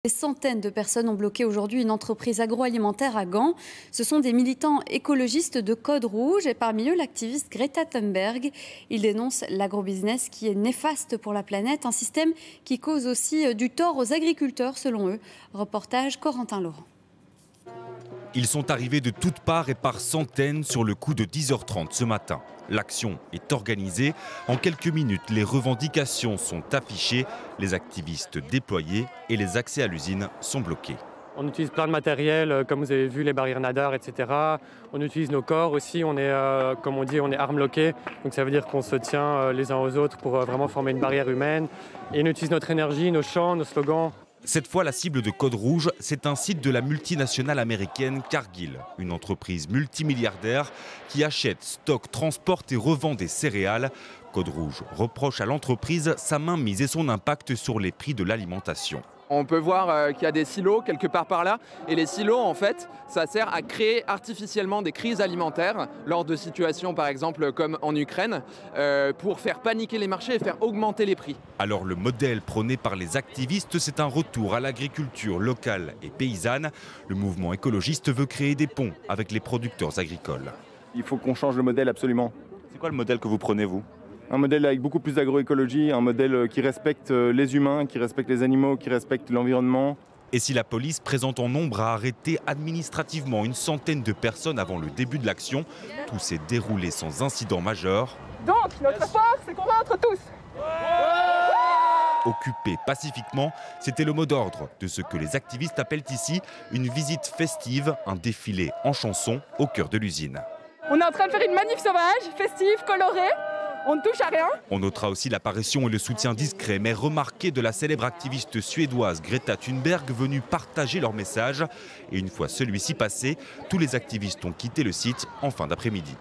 Des centaines de personnes ont bloqué aujourd'hui une entreprise agroalimentaire à Gand. Ce sont des militants écologistes de Code Rouge et parmi eux l'activiste Greta Thunberg. Ils dénoncent l'agrobusiness qui est néfaste pour la planète, un système qui cause aussi du tort aux agriculteurs selon eux. Reportage Corentin Laurent. Ils sont arrivés de toutes parts et par centaines sur le coup de 10h30 ce matin. L'action est organisée. En quelques minutes, les revendications sont affichées, les activistes déployés et les accès à l'usine sont bloqués. On utilise plein de matériel, comme vous avez vu, les barrières nadars, etc. On utilise nos corps aussi, on est, comme on dit, on est armes loquées. Donc ça veut dire qu'on se tient les uns aux autres pour vraiment former une barrière humaine. Et on utilise notre énergie, nos chants, nos slogans. Cette fois, la cible de Code Rouge, c'est un site de la multinationale américaine Cargill, une entreprise multimilliardaire qui achète, stocke, transporte et revend des céréales. Code Rouge reproche à l'entreprise sa mainmise et son impact sur les prix de l'alimentation. On peut voir qu'il y a des silos quelque part par là. Et les silos, en fait, ça sert à créer artificiellement des crises alimentaires lors de situations, par exemple, comme en Ukraine, pour faire paniquer les marchés et faire augmenter les prix. Alors le modèle prôné par les activistes, c'est un retour à l'agriculture locale et paysanne. Le mouvement écologiste veut créer des ponts avec les producteurs agricoles. Il faut qu'on change le modèle absolument. C'est quoi le modèle que vous prenez, vous ? Un modèle avec beaucoup plus d'agroécologie, un modèle qui respecte les humains, qui respecte les animaux, qui respecte l'environnement. Et si la police, présente en nombre, a arrêté administrativement une centaine de personnes avant le début de l'action, tout s'est déroulé sans incident majeur. Donc, notre force, c'est qu'on rentre tous. Occupé pacifiquement, c'était le mot d'ordre de ce que les activistes appellent ici une visite festive, un défilé en chansons au cœur de l'usine. On est en train de faire une manif sauvage, festive, colorée. On ne touche à rien. On notera aussi l'apparition et le soutien discret mais remarqué de la célèbre activiste suédoise Greta Thunberg venue partager leur message. Et une fois celui-ci passé, tous les activistes ont quitté le site en fin d'après-midi.